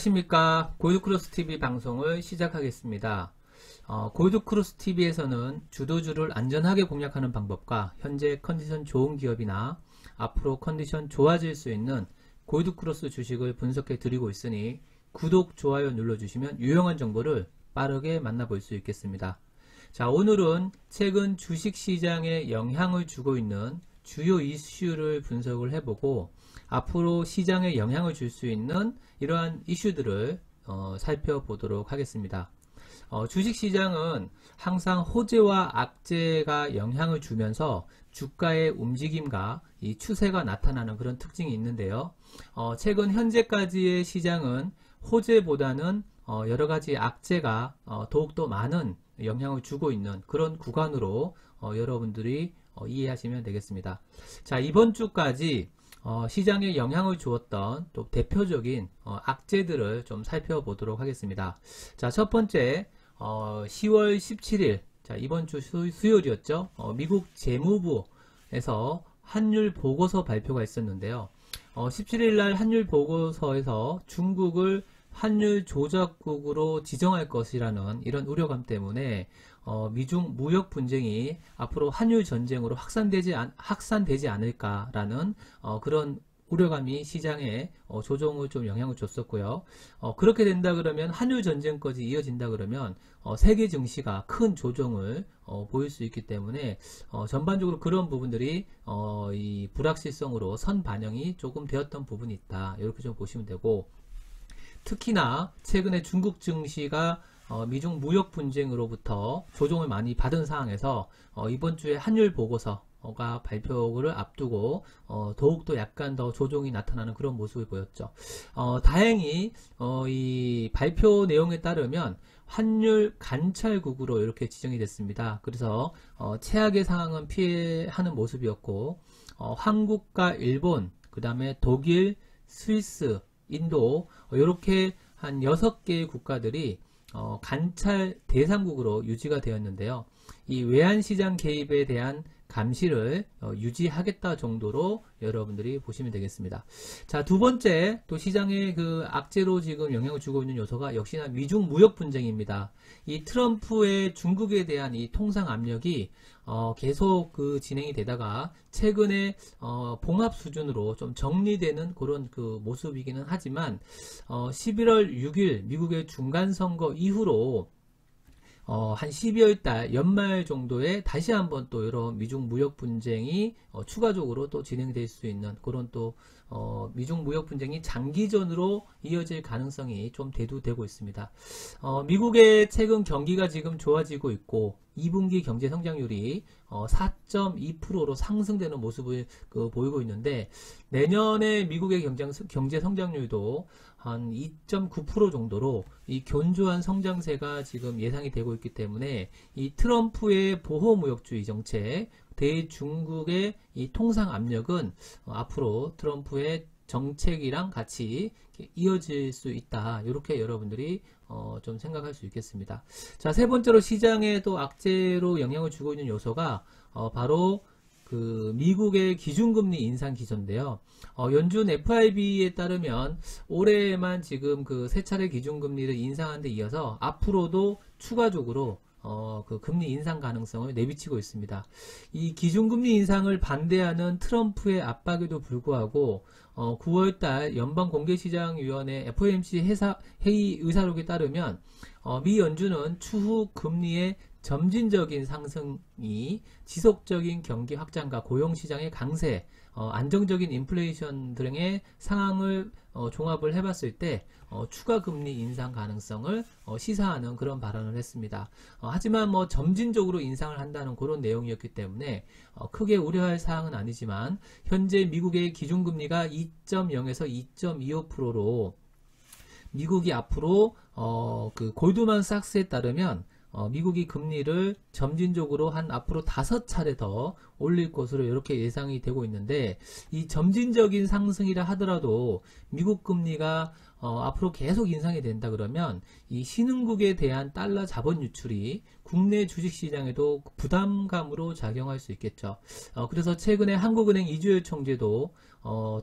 안녕하십니까. 골드크로스TV 방송을 시작하겠습니다. 골드크로스TV에서는 주도주를 안전하게 공략하는 방법과 현재 컨디션 좋은 기업이나 앞으로 컨디션 좋아질 수 있는 골드크로스 주식을 분석해 드리고 있으니 구독, 좋아요 눌러주시면 유용한 정보를 빠르게 만나볼 수 있겠습니다. 자, 오늘은 최근 주식시장에 영향을 주고 있는 주요 이슈를 분석을 해보고 앞으로 시장에 영향을 줄 수 있는 이러한 이슈들을 살펴보도록 하겠습니다. 주식시장은 항상 호재와 악재가 영향을 주면서 주가의 움직임과 이 추세가 나타나는 그런 특징이 있는데요. 최근 현재까지의 시장은 호재보다는 여러가지 악재가 더욱더 많은 영향을 주고 있는 그런 구간으로 여러분들이 이해하시면 되겠습니다. 자, 이번 주까지 시장에 영향을 주었던 또 대표적인 악재들을 좀 살펴보도록 하겠습니다. 자, 첫 번째 10월 17일 자, 이번 주 수요일이었죠. 미국 재무부에서 환율 보고서 발표가 있었는데요. 17일 날 환율 보고서에서 중국을 환율 조작국으로 지정할 것이라는 이런 우려감 때문에 미중 무역 분쟁이 앞으로 환율 전쟁으로 확산되지 않을까라는 그런 우려감이 시장에 조정을 좀 영향을 줬었고요. 그렇게 된다 그러면 환율 전쟁까지 이어진다 그러면 세계 증시가 큰 조정을 보일 수 있기 때문에 전반적으로 그런 부분들이 이 불확실성으로 선반영이 조금 되었던 부분이 있다. 이렇게 좀 보시면 되고, 특히나 최근에 중국 증시가 미중 무역 분쟁으로부터 조정을 많이 받은 상황에서 이번 주에 환율 보고서가 발표를 앞두고 더욱더 약간 더 조정이 나타나는 그런 모습을 보였죠. 다행히 이 발표 내용에 따르면 환율 관찰국으로 이렇게 지정이 됐습니다. 그래서 최악의 상황은 피해하는 모습이었고, 한국과 일본, 그 다음에 독일, 스위스, 인도 이렇게 한 6개의 국가들이 관찰 대상국으로 유지가 되었는데요. 이 외환시장 개입에 대한 감시를 유지하겠다 정도로 여러분들이 보시면 되겠습니다. 자, 두 번째 또 시장의 그 악재로 지금 영향을 주고 있는 요소가 역시나 미중 무역 분쟁입니다. 이 트럼프의 중국에 대한 이 통상 압력이 계속 그 진행이 되다가 최근에 봉합 수준으로 좀 정리되는 그런 그 모습이기는 하지만 11월 6일 미국의 중간선거 이후로 한 12월달 연말 정도에 다시 한번 또 이런 미중 무역 분쟁이 추가적으로 또 진행될 수 있는 그런 또 미중 무역 분쟁이 장기전으로 이어질 가능성이 좀 대두되고 있습니다. 미국의 최근 경기가 지금 좋아지고 있고 2분기 경제 성장률이 4.2%로 상승되는 모습을 보이고 있는데, 내년에 미국의 경제 성장률도 한 2.9% 정도로 이 견조한 성장세가 지금 예상이 되고 있기 때문에 이 트럼프의 보호무역주의 정책, 대중국의 이 통상 압력은 앞으로 트럼프의 정책이랑 같이 이어질 수 있다. 이렇게 여러분들이 좀 생각할 수 있겠습니다. 자, 세 번째로 시장에 또 악재로 영향을 주고 있는 요소가 바로 그 미국의 기준금리 인상 기조인데요. 연준 FRB에 따르면 올해만 지금 그 세 차례 기준금리를 인상한 데 이어서 앞으로도 추가적으로 그 금리 인상 가능성을 내비치고 있습니다. 이 기준금리 인상을 반대하는 트럼프의 압박에도 불구하고 9월달 연방공개시장위원회 FOMC 회의 의사록에 따르면 미 연준은 추후 금리의 점진적인 상승이 지속적인 경기 확장과 고용시장의 강세, 안정적인 인플레이션 등의 상황을 종합을 해봤을 때 추가 금리 인상 가능성을 시사하는 그런 발언을 했습니다. 하지만 뭐 점진적으로 인상을 한다는 그런 내용이었기 때문에 크게 우려할 사항은 아니지만 현재 미국의 기준금리가 2.0에서 2.25%로 미국이 앞으로 그 골드만삭스에 따르면 미국이 금리를 점진적으로 한 앞으로 5차례 더 올릴 것으로 이렇게 예상이 되고 있는데, 이 점진적인 상승이라 하더라도 미국 금리가 앞으로 계속 인상이 된다 그러면 이 신흥국에 대한 달러 자본 유출이 국내 주식시장에도 부담감으로 작용할 수 있겠죠. 그래서 최근에 한국은행 이주열 총재도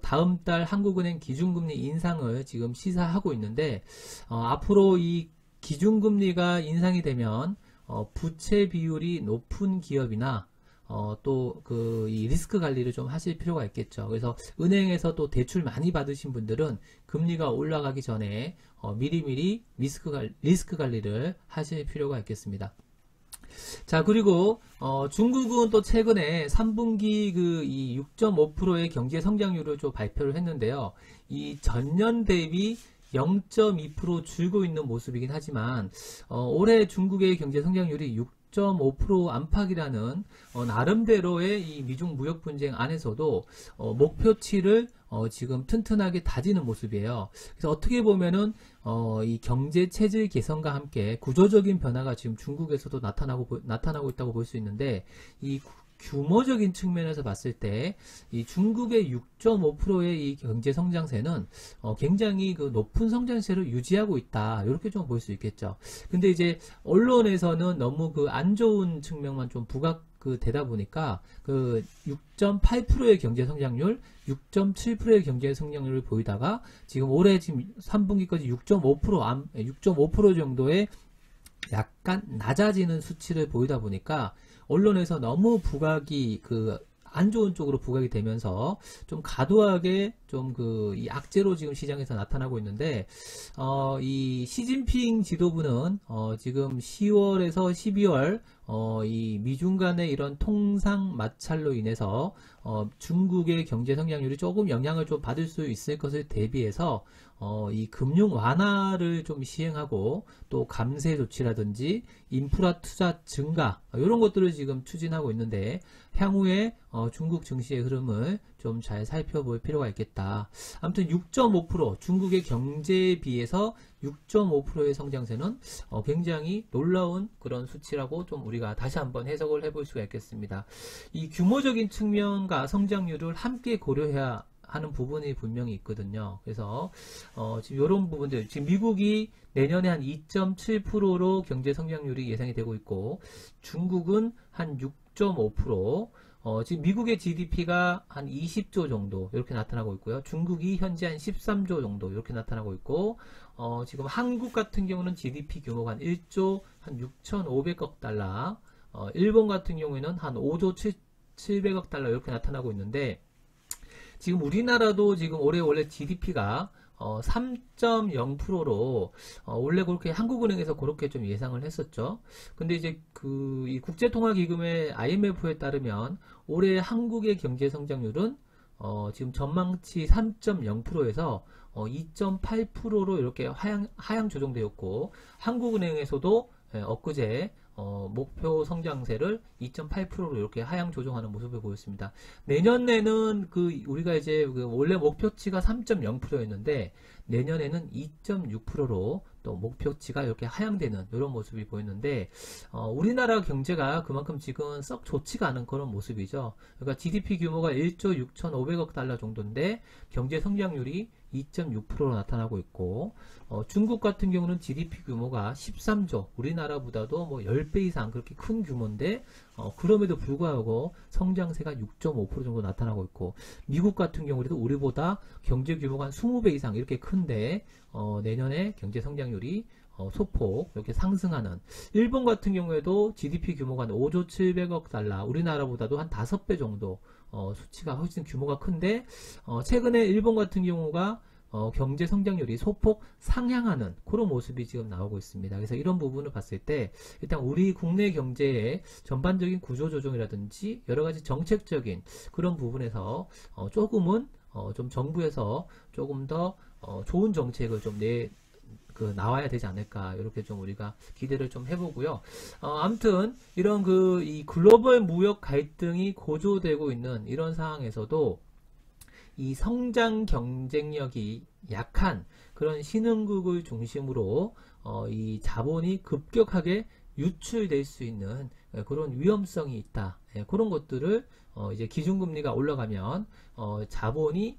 다음 달 한국은행 기준금리 인상을 지금 시사하고 있는데, 앞으로 이 기준금리가 인상이 되면 부채 비율이 높은 기업이나 또 이 리스크 관리를 좀 하실 필요가 있겠죠. 그래서 은행에서 또 대출 많이 받으신 분들은 금리가 올라가기 전에 미리미리 리스크 관리를 하실 필요가 있겠습니다. 자, 그리고 중국은 또 최근에 3분기 이 6.5%의 경제 성장률을 좀 발표를 했는데요. 이 전년 대비 0.2% 줄고 있는 모습이긴 하지만 올해 중국의 경제 성장률이 6.5% 안팎이라는 나름대로의 이 미중 무역 분쟁 안에서도 목표치를 지금 튼튼하게 다지는 모습이에요. 그래서 어떻게 보면은 이 경제 체질 개선과 함께 구조적인 변화가 지금 중국에서도 나타나고 있다고 볼 수 있는데, 이 규모적인 측면에서 봤을 때 이 중국의 6.5%의 이 경제 성장세는 굉장히 그 높은 성장세를 유지하고 있다, 이렇게 좀 볼 수 있겠죠. 근데 이제 언론에서는 너무 그 안 좋은 측면만 좀 되다 보니까 그 6.8%의 경제 성장률, 6.7%의 경제 성장률을 보이다가 지금 올해 지금 3분기까지 6.5% 정도의 약간 낮아지는 수치를 보이다 보니까 언론에서 너무 부각이 안 좋은 쪽으로 부각이 되면서 좀 과도하게 좀 이 악재로 지금 시장에서 나타나고 있는데, 이 시진핑 지도부는 지금 10월에서 12월 이 미중 간의 이런 통상 마찰로 인해서 중국의 경제 성장률이 조금 영향을 좀 받을 수 있을 것을 대비해서 이 금융 완화를 좀 시행하고, 또 감세 조치라든지 인프라 투자 증가 이런 것들을 지금 추진하고 있는데, 향후에 중국 증시의 흐름을 좀 잘 살펴볼 필요가 있겠다. 아무튼 6.5% 중국의 경제에 비해서 6.5%의 성장세는 굉장히 놀라운 그런 수치라고 좀 우리가 다시 한번 해석을 해볼 수가 있겠습니다. 이 규모적인 측면과 성장률을 함께 고려해야 하는 부분이 분명히 있거든요. 그래서 지금 이런 부분들, 지금 미국이 내년에 한 2.7%로 경제 성장률이 예상이 되고 있고, 중국은 한 6.5%, 지금 미국의 GDP가 한 20조 정도 이렇게 나타나고 있고요. 중국이 현재 한 13조 정도 이렇게 나타나고 있고, 지금 한국 같은 경우는 GDP 규모가 한 1조 한 6,500억 달러, 일본 같은 경우에는 한 5조 700억 달러 이렇게 나타나고 있는데, 지금 우리나라도 지금 올해 원래 GDP가 3.0%로 원래 그렇게 한국은행에서 그렇게 좀 예상을 했었죠. 근데 이제 이 국제통화기금의 IMF에 따르면 올해 한국의 경제 성장률은 지금 전망치 3.0%에서 2.8%로 이렇게 하향 조정되었고, 한국은행에서도 엊그제 목표 성장세를 2.8%로 이렇게 하향 조정하는 모습을 보였습니다. 내년에는 우리가 이제 원래 목표치가 3.0%였는데 내년에는 2.6%로 또 목표치가 이렇게 하향되는 이런 모습이 보였는데, 우리나라 경제가 그만큼 지금 썩 좋지가 않은 그런 모습이죠. 그러니까 GDP 규모가 1조 6,500억 달러 정도인데 경제 성장률이 2.6%로 나타나고 있고, 중국 같은 경우는 GDP 규모가 13조, 우리나라보다도 뭐 10배 이상 그렇게 큰 규모인데 그럼에도 불구하고 성장세가 6.5% 정도 나타나고 있고, 미국 같은 경우에도 우리보다 경제 규모가 한 20배 이상 이렇게 큰데 내년에 경제 성장률이 소폭 이렇게 상승하는, 일본 같은 경우에도 GDP 규모가 한 5조 700억 달러, 우리나라보다도 한 5배 정도 수치가 훨씬 규모가 큰데, 최근에 일본 같은 경우가 경제 성장률이 소폭 상향하는 그런 모습이 지금 나오고 있습니다. 그래서 이런 부분을 봤을 때 일단 우리 국내 경제의 전반적인 구조조정이라든지 여러가지 정책적인 그런 부분에서 조금은 좀 정부에서 조금 더 좋은 정책을 좀 나와야 되지 않을까, 이렇게 좀 우리가 기대를 좀 해보고요. 아무튼 이런 이 글로벌 무역 갈등이 고조되고 있는 이런 상황에서도 이 성장 경쟁력이 약한 그런 신흥국을 중심으로 이 자본이 급격하게 유출될 수 있는 그런 위험성이 있다. 그런 것들을 이제 기준금리가 올라가면 자본이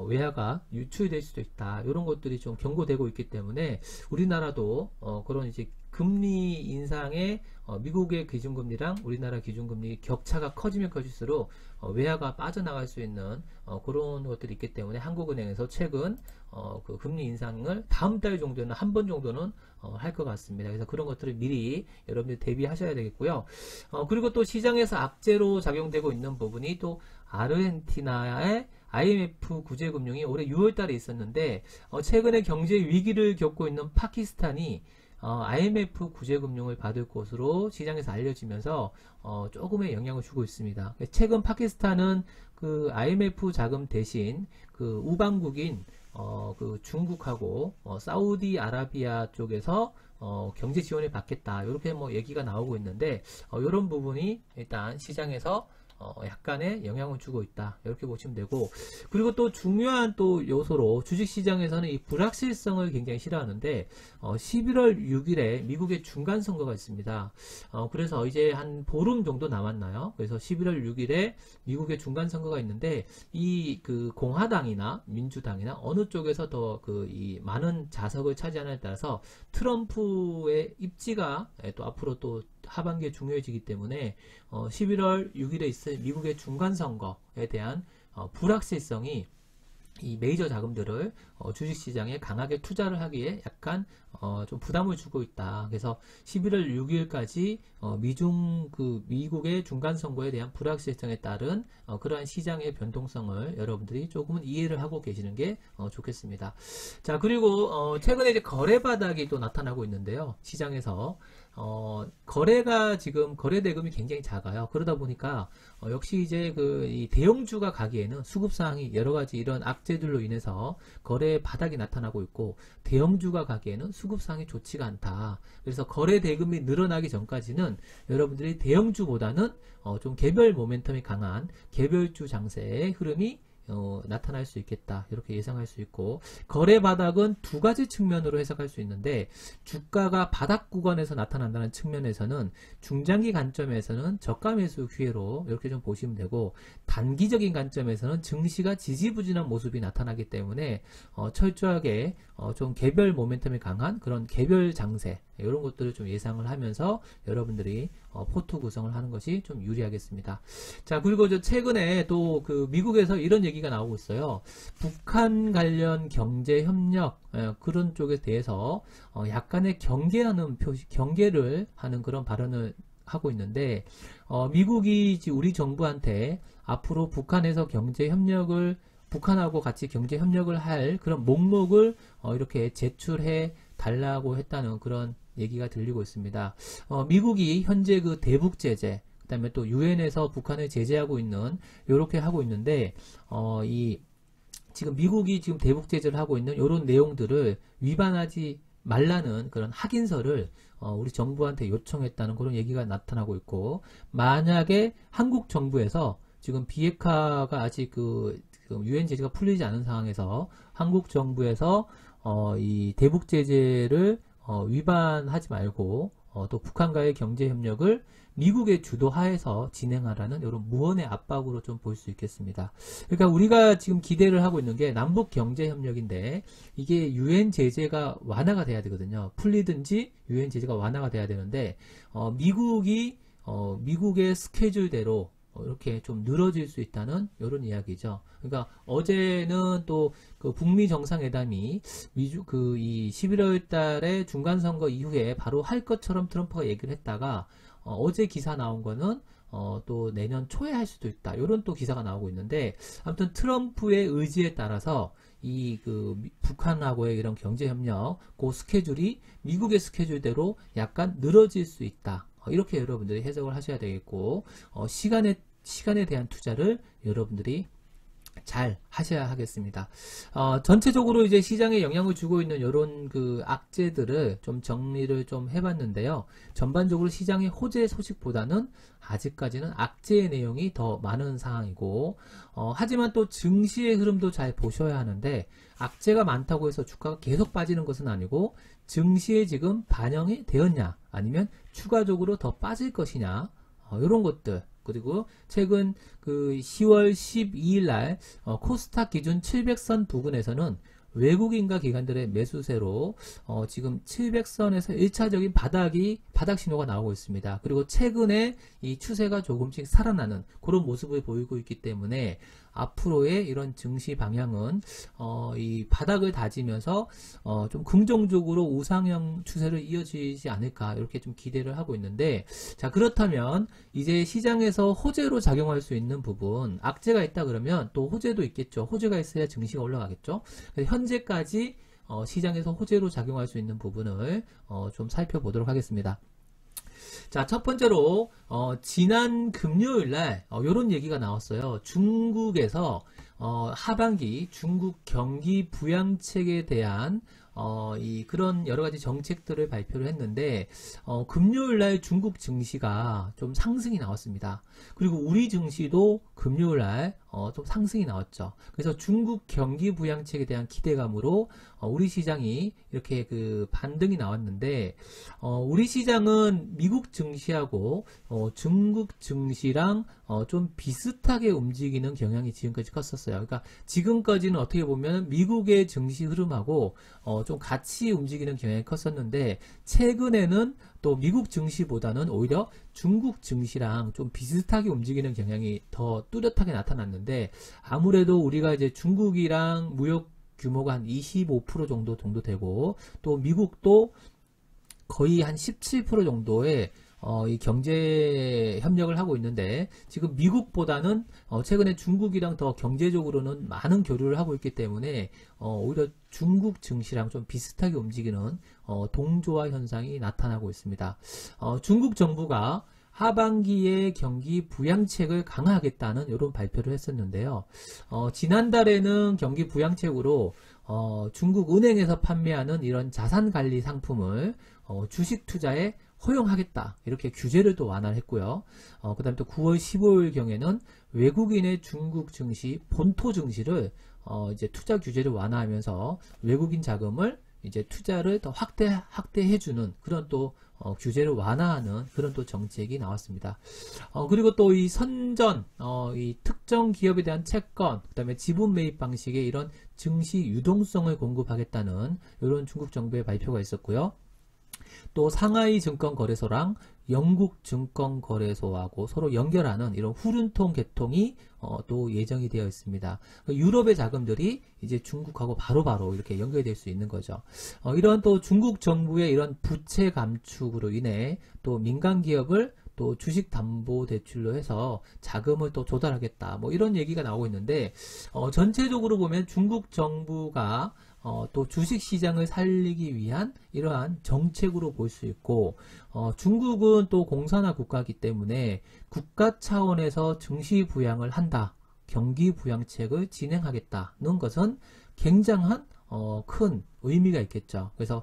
외화가 유출될 수도 있다. 이런 것들이 좀 경고되고 있기 때문에 우리나라도 그런 이제 금리 인상의 미국의 기준금리랑 우리나라 기준금리 격차가 커지면 커질수록 외화가 빠져나갈 수 있는 그런 것들이 있기 때문에 한국은행에서 최근 그 금리 인상을 다음 달 정도는 한 번 정도는 할 것 같습니다. 그래서 그런 것들을 미리 여러분들 대비하셔야 되겠고요. 그리고 또 시장에서 악재로 작용되고 있는 부분이 또 아르헨티나의 IMF 구제금융이 올해 6월 달에 있었는데 최근에 경제 위기를 겪고 있는 파키스탄이 IMF 구제금융을 받을 것으로 시장에서 알려지면서 조금의 영향을 주고 있습니다. 최근 파키스탄은 그 IMF 자금 대신 그 우방국인 그 중국하고 사우디아라비아 쪽에서 경제 지원을 받겠다 이렇게 뭐 얘기가 나오고 있는데 이런 부분이 일단 시장에서 약간의 영향을 주고 있다 이렇게 보시면 되고, 그리고 또 중요한 또 요소로 주식시장에서는 이 불확실성을 굉장히 싫어하는데 11월 6일에 미국의 중간선거가 있습니다. 그래서 이제 한 보름 정도 남았나요? 그래서 11월 6일에 미국의 중간선거가 있는데 이 그 공화당이나 민주당이나 어느 쪽에서 더 그 이 많은 자석을 차지하느냐에 따라서 트럼프의 입지가 또 앞으로 또 하반기에 중요해지기 때문에 11월 6일에 있을 미국의 중간선거에 대한 불확실성이 이 메이저 자금들을 주식시장에 강하게 투자를 하기에 약간 좀 부담을 주고 있다. 그래서 11월 6일까지 미국의 중간선거에 대한 불확실성에 따른 그러한 시장의 변동성을 여러분들이 조금은 이해를 하고 계시는 게 좋겠습니다. 자, 그리고 최근에 이제 거래 바닥이 또 나타나고 있는데요. 시장에서 거래가 지금 거래 대금이 굉장히 작아요. 그러다 보니까 역시 이제 그 이 대형주가 가기에는 수급 사항이 여러 가지 이런 악재들로 인해서 거래 바닥이 나타나고 있고, 대형주가 가기에는 수급 사항이 좋지가 않다. 그래서 거래 대금이 늘어나기 전까지는 여러분들이 대형주보다는 좀 개별 모멘텀이 강한 개별주 장세의 흐름이 나타날 수 있겠다 이렇게 예상할 수 있고, 거래 바닥은 두 가지 측면으로 해석할 수 있는데, 주가가 바닥 구간에서 나타난다는 측면에서는 중장기 관점에서는 저가 매수 기회로 이렇게 좀 보시면 되고, 단기적인 관점에서는 증시가 지지부진한 모습이 나타나기 때문에 철저하게 좀 개별 모멘텀이 강한 그런 개별 장세 이런 것들을 좀 예상을 하면서 여러분들이 포트 구성을 하는 것이 좀 유리하겠습니다. 자, 그리고 최근에 또 그 미국에서 이런 얘기가 나오고 있어요. 북한 관련 경제 협력 그런 쪽에 대해서 약간의 경계를 하는 그런 발언을 하고 있는데, 미국이 우리 정부한테 앞으로 북한에서 경제 협력을 북한하고 같이 경제 협력을 할 그런 목록을 이렇게 제출해 달라고 했다는 그런 얘기가 들리고 있습니다. 미국이 현재 그 대북 제재, 그 다음에 또 유엔에서 북한을 제재하고 있는, 요렇게 하고 있는데, 지금 미국이 지금 대북 제재를 하고 있는 요런 내용들을 위반하지 말라는 그런 확인서를 우리 정부한테 요청했다는 그런 얘기가 나타나고 있고, 만약에 한국 정부에서 지금 비핵화가 아직 그 유엔 제재가 풀리지 않은 상황에서 한국 정부에서 이 대북 제재를 위반하지 말고 또 북한과의 경제 협력을 미국의 주도하에서 진행하라는 이런 무언의 압박으로 좀 볼 수 있겠습니다. 그러니까 우리가 지금 기대를 하고 있는 게 남북 경제 협력인데, 이게 유엔 제재가 완화가 돼야 되거든요. 풀리든지 유엔 제재가 완화가 돼야 되는데 미국의 스케줄대로 이렇게 좀 늘어질 수 있다는 이런 이야기죠. 그러니까 어제는 또 그 북미 정상회담이 이 11월 달에 중간선거 이후에 바로 할 것처럼 트럼프가 얘기를 했다가 어제 기사 나온 거는 또 내년 초에 할 수도 있다. 이런 또 기사가 나오고 있는데, 아무튼 트럼프의 의지에 따라서 이 북한하고의 이런 경제 협력 그 스케줄이 미국의 스케줄대로 약간 늘어질 수 있다. 이렇게 여러분들이 해석을 하셔야 되겠고, 시간에 대한 투자를 여러분들이 잘 하셔야 하겠습니다. 전체적으로 이제 시장에 영향을 주고 있는 이런 그 악재들을 좀 정리를 좀 해봤는데요. 전반적으로 시장의 호재 소식보다는 아직까지는 악재의 내용이 더 많은 상황이고, 하지만 또 증시의 흐름도 잘 보셔야 하는데, 악재가 많다고 해서 주가가 계속 빠지는 것은 아니고, 증시에 지금 반영이 되었냐, 아니면 추가적으로 더 빠질 것이냐, 이런 것들. 그리고 최근 그 10월 12일 날 코스닥 기준 700선 부근에서는 외국인과 기관들의 매수세로 지금 700선에서 1차적인 바닥 신호가 나오고 있습니다. 그리고 최근에 이 추세가 조금씩 살아나는 그런 모습을 보이고 있기 때문에 앞으로의 이런 증시 방향은 이 바닥을 다지면서 좀 긍정적으로 우상향 추세를 이어지지 않을까 이렇게 좀 기대를 하고 있는데, 자, 그렇다면 이제 시장에서 호재로 작용할 수 있는 부분, 악재가 있다 그러면 또 호재도 있겠죠. 호재가 있어야 증시가 올라가겠죠. 그래서 현재까지 시장에서 호재로 작용할 수 있는 부분을 좀 살펴보도록 하겠습니다. 자, 첫 번째로 지난 금요일날 이런 얘기가 나왔어요. 중국에서 하반기 중국 경기 부양책에 대한 그런 여러가지 정책들을 발표를 했는데, 금요일날 중국 증시가 좀 상승이 나왔습니다. 그리고 우리 증시도 금요일날 좀 상승이 나왔죠. 그래서 중국 경기 부양책에 대한 기대감으로 우리 시장이 이렇게 그 반등이 나왔는데, 우리 시장은 미국 증시하고 중국 증시랑 좀 비슷하게 움직이는 경향이 지금까지 컸었어요. 그러니까 지금까지는 어떻게 보면 미국의 증시 흐름하고 좀 같이 움직이는 경향이 컸었는데, 최근에는 또 미국 증시보다는 오히려 중국 증시랑 좀 비슷하게 움직이는 경향이 더 뚜렷하게 나타났는데, 아무래도 우리가 이제 중국이랑 무역 규모가 한 25% 정도 되고, 또 미국도 거의 한 17% 정도의 이 경제 협력을 하고 있는데, 지금 미국보다는 최근에 중국이랑 더 경제적으로는 많은 교류를 하고 있기 때문에 오히려 중국 증시랑 좀 비슷하게 움직이는 동조화 현상이 나타나고 있습니다. 중국 정부가 하반기에 경기 부양책을 강화하겠다는 이런 발표를 했었는데요. 지난달에는 경기 부양책으로 중국 은행에서 판매하는 이런 자산관리 상품을 주식 투자에 허용하겠다, 이렇게 규제를 또 완화를 했고요. 그 다음에 또 9월 15일 경에는 외국인의 중국 증시, 본토 증시를 이제 투자 규제를 완화하면서 외국인 자금을 이제 투자를 더 확대해주는 그런 또 규제를 완화하는 그런 또 정책이 나왔습니다. 그리고 또 이 선전, 이 특정 기업에 대한 채권, 그 다음에 지분 매입 방식의 이런 증시 유동성을 공급하겠다는 이런 중국 정부의 발표가 있었고요. 또 상하이 증권거래소랑 영국 증권거래소하고 서로 연결하는 이런 후륜통 개통이 또 예정이 되어 있습니다. 유럽의 자금들이 이제 중국하고 바로바로 이렇게 연결될 수 있는 거죠. 이런 또 중국 정부의 이런 부채 감축으로 인해 또 민간 기업을 또 주식 담보 대출로 해서 자금을 또 조달하겠다, 뭐 이런 얘기가 나오고 있는데, 전체적으로 보면 중국 정부가 또 주식시장을 살리기 위한 이러한 정책으로 볼 수 있고, 중국은 또 공산화 국가이기 때문에 국가 차원에서 증시 부양을 한다, 경기 부양책을 진행하겠다는 것은 굉장한 큰 의미가 있겠죠. 그래서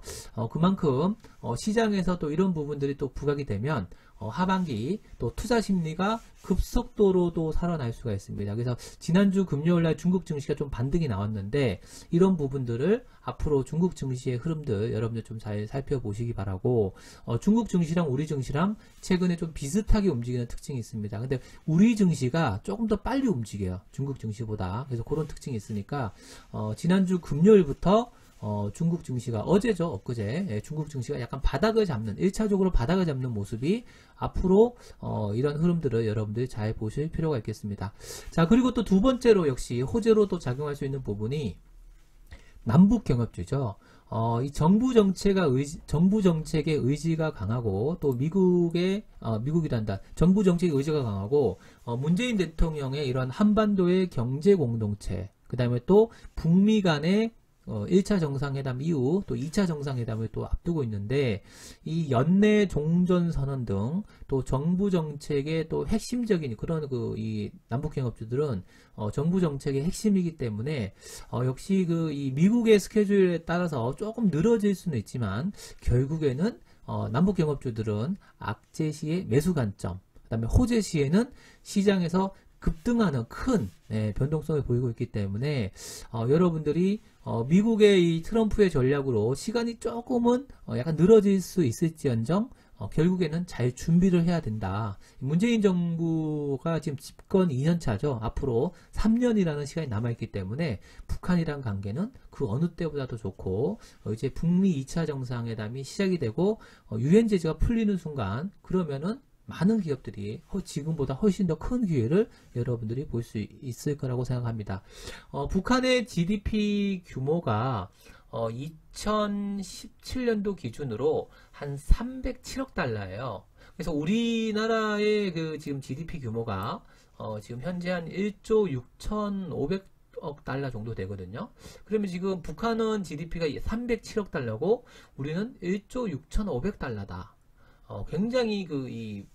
그만큼 시장에서 또 이런 부분들이 또 부각이 되면 하반기 또 투자 심리가 급속도로 또 살아날 수가 있습니다. 그래서 지난주 금요일날 중국 증시가 좀 반등이 나왔는데, 이런 부분들을 앞으로 중국 증시의 흐름들 여러분들 좀 잘 살펴보시기 바라고, 중국 증시랑 우리 증시랑 최근에 좀 비슷하게 움직이는 특징이 있습니다. 근데 우리 증시가 조금 더 빨리 움직여요, 중국 증시보다. 그래서 그런 특징이 있으니까 지난주 금요일부터 중국 증시가 어제죠, 엊그제, 중국 증시가 약간 바닥을 잡는, 1차적으로 바닥을 잡는 모습이 앞으로 이런 흐름들을 여러분들이 잘 보실 필요가 있겠습니다. 자, 그리고 또 두 번째로 역시 호재로 또 작용할 수 있는 부분이 남북 경협주죠. 이 정부 정책의 의지가 강하고, 또 정부 정책의 의지가 강하고, 문재인 대통령의 이런 한반도의 경제 공동체, 그 다음에 또 북미 간의 1차 정상회담 이후 또 2차 정상회담을 또 앞두고 있는데, 이 연내 종전선언 등 또 정부 정책의 또 핵심적인 그런 이 남북경협주들은 정부 정책의 핵심이기 때문에 역시 이 미국의 스케줄에 따라서 조금 늘어질 수는 있지만, 결국에는 남북경협주들은 악재 시의 매수 관점, 그 다음에 호재 시에는 시장에서 급등하는 큰 변동성을 보이고 있기 때문에 여러분들이 미국의 이 트럼프의 전략으로 시간이 조금은 약간 늘어질 수 있을지언정 결국에는 잘 준비를 해야 된다. 문재인 정부가 지금 집권 2년차죠. 앞으로 3년이라는 시간이 남아있기 때문에 북한이란 관계는 그 어느 때보다도 좋고, 이제 북미 2차 정상회담이 시작이 되고 유엔 제재가 풀리는 순간, 그러면은 많은 기업들이 지금보다 훨씬 더 큰 기회를 여러분들이 볼 수 있을 거라고 생각합니다. 북한의 GDP 규모가 2017년도 기준으로 한 307억 달러예요. 그래서 우리나라의 지금 GDP 규모가 지금 현재 한 1조 6,500억 달러 정도 되거든요. 그러면 지금 북한은 GDP가 307억 달러고 우리는 1조 6,500 달러다. 굉장히 이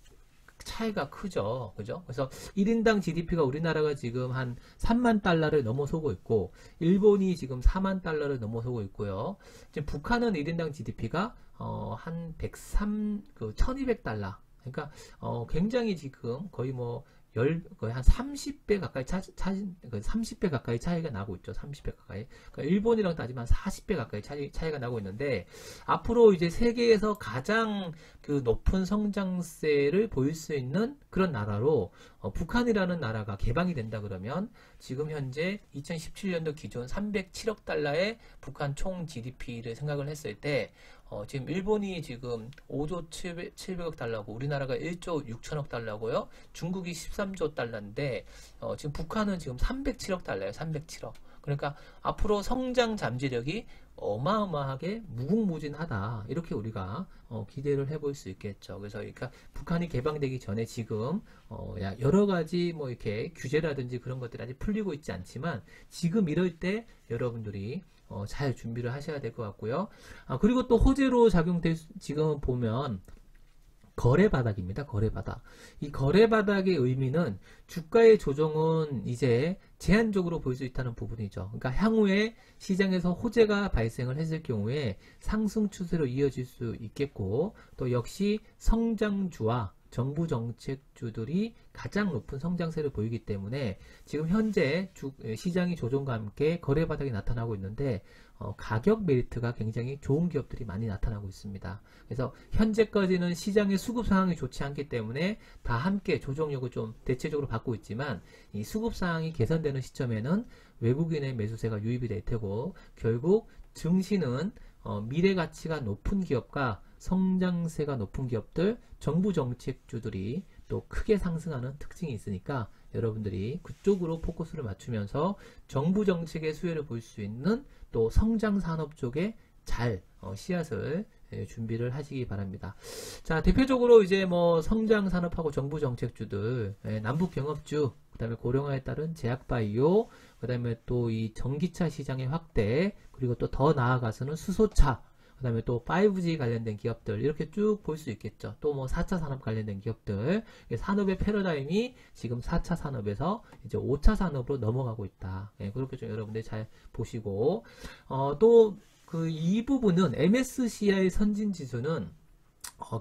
차이가 크죠. 그죠? 그래서 1인당 GDP가 우리나라가 지금 한 3만 달러를 넘어서고 있고, 일본이 지금 4만 달러를 넘어서고 있고요. 지금 북한은 1인당 GDP가 한 1,200달러. 그러니까 굉장히 지금 거의 거의 한 30배 가까이 30배 가까이 차이가 나고 있죠. 30배 가까이. 그러니까 일본이랑 따지면 40배 가까이 차이가 나고 있는데, 앞으로 이제 세계에서 가장 높은 성장세를 보일 수 있는 그런 나라로 북한이라는 나라가 개방이 된다 그러면, 지금 현재 2017년도 기준 307억 달러의 북한 총 GDP를 생각을 했을 때, 지금 일본이 지금 5조 700억 달러고 우리나라가 1조 6천억 달러고요. 중국이 13조 달러인데 지금 북한은 지금 307억 달러예요. 307억. 그러니까 앞으로 성장 잠재력이 어마어마하게 무궁무진하다. 이렇게 우리가 기대를 해볼 수 있겠죠. 그래서 그러니까 북한이 개방되기 전에 지금 여러 가지 이렇게 규제라든지 그런 것들이 아직 풀리고 있지 않지만, 지금 이럴 때 여러분들이 잘 준비를 하셔야 될 것 같고요. 그리고 또 호재로 지금 보면 거래 바닥입니다. 거래 바닥. 이 거래 바닥의 의미는 주가의 조정은 이제 제한적으로 볼 수 있다는 부분이죠. 그러니까 향후에 시장에서 호재가 발생을 했을 경우에 상승 추세로 이어질 수 있겠고, 또 역시 성장주와 정부 정책주들이 가장 높은 성장세를 보이기 때문에 지금 현재 시장이 조정과 함께 거래 바닥이 나타나고 있는데, 가격 메리트가 굉장히 좋은 기업들이 많이 나타나고 있습니다. 그래서 현재까지는 시장의 수급 상황이 좋지 않기 때문에 다 함께 조정력을 좀 대체적으로 받고 있지만, 이 수급 상황이 개선되는 시점에는 외국인의 매수세가 유입이 될 테고, 결국 증시는 미래 가치가 높은 기업과 성장세가 높은 기업들, 정부 정책주들이 또 크게 상승하는 특징이 있으니까 여러분들이 그쪽으로 포커스를 맞추면서 정부 정책의 수혜를 볼 수 있는 또 성장 산업 쪽에 잘 씨앗을 준비를 하시기 바랍니다. 자, 대표적으로 이제 성장 산업하고 정부 정책주들, 남북 경협주, 그 다음에 고령화에 따른 제약바이오, 그 다음에 또 이 전기차 시장의 확대, 그리고 또 더 나아가서는 수소차, 그 다음에 또 5G 관련된 기업들, 이렇게 쭉 볼 수 있겠죠. 또 4차 산업 관련된 기업들, 산업의 패러다임이 지금 4차 산업에서 이제 5차 산업으로 넘어가고 있다. 그렇게 좀 여러분들 잘 보시고, 또 이 부분은 MSCI 선진 지수는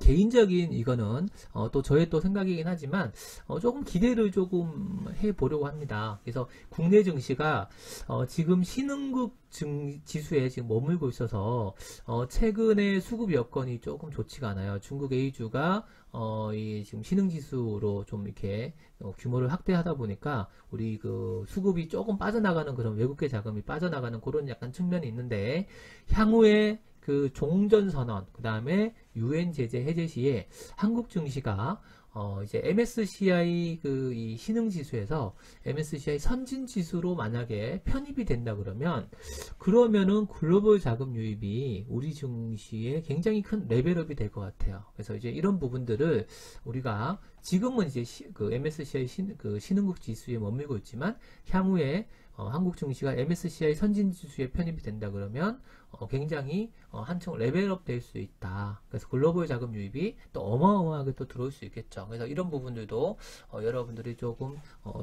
개인적인 이거는 또 저의 또 생각이긴 하지만 조금 기대를 조금 해보려고 합니다. 그래서 국내 증시가 지금 신흥국 지수에 지금 머물고 있어서 최근에 수급 여건이 조금 좋지가 않아요. 중국 A주가 지금 신흥지수로 좀 이렇게 규모를 확대하다 보니까 우리 수급이 조금 빠져나가는, 그런 외국계 자금이 빠져나가는 그런 약간 측면이 있는데, 향후에 종전선언, 그 다음에 유엔 제재 해제 시에 한국 증시가 이제 MSCI 이 신흥지수에서 MSCI 선진지수로 만약에 편입이 된다 그러면은 글로벌 자금 유입이 우리 증시에 굉장히 큰 레벨업이 될 것 같아요. 그래서 이제 이런 부분들을 우리가 지금은 이제 그 MSCI 신흥국 지수에 머물고 있지만 향후에 한국 증시가 MSCI 선진 지수에 편입이 된다 그러면 굉장히 한층 레벨업 될 수 있다. 그래서 글로벌 자금 유입이 또 어마어마하게 또 들어올 수 있겠죠. 그래서 이런 부분들도 여러분들이 조금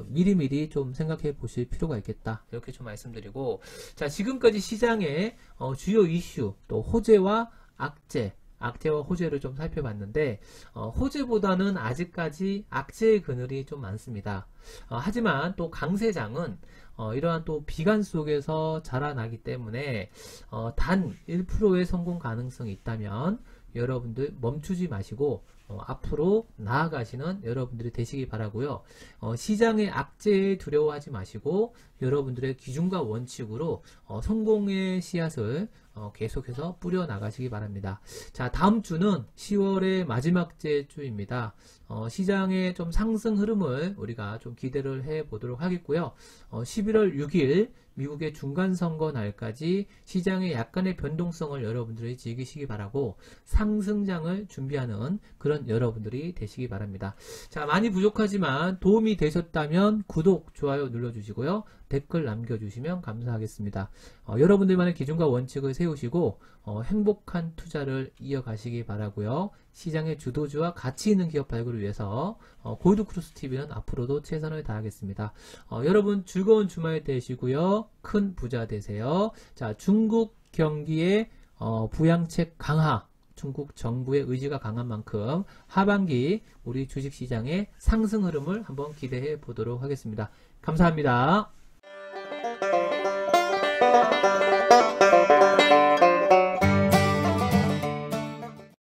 미리미리 좀 생각해 보실 필요가 있겠다. 이렇게 좀 말씀드리고, 자, 지금까지 시장의 주요 이슈, 또 호재와 악재와 호재를 좀 살펴봤는데, 호재보다는 아직까지 악재의 그늘이 좀 많습니다. 하지만 또 강세장은 이러한 또 비관 속에서 자라나기 때문에 단 1%의 성공 가능성이 있다면 여러분들 멈추지 마시고 앞으로 나아가시는 여러분들이 되시기 바라고요. 시장의 악재에 두려워하지 마시고 여러분들의 기준과 원칙으로 성공의 씨앗을 계속해서 뿌려 나가시기 바랍니다. 자, 다음 주는 10월의 마지막 주입니다. 시장의 좀 상승 흐름을 우리가 좀 기대를 해 보도록 하겠고요. 11월 6일 미국의 중간선거 날까지 시장의 약간의 변동성을 여러분들이 즐기시기 바라고 상승장을 준비하는 그런 여러분들이 되시기 바랍니다. 자, 많이 부족하지만 도움이 되셨다면 구독, 좋아요 눌러주시고요. 댓글 남겨주시면 감사하겠습니다. 여러분들만의 기준과 원칙을 세우시고 행복한 투자를 이어가시기 바라고요. 시장의 주도주와 가치 있는 기업 발굴을 위해서 골드크로스TV는 앞으로도 최선을 다하겠습니다. 여러분 즐거운 주말 되시고요. 큰 부자 되세요. 자, 중국 경기의 부양책 강화, 중국 정부의 의지가 강한 만큼 하반기 우리 주식시장의 상승 흐름을 한번 기대해 보도록 하겠습니다. 감사합니다.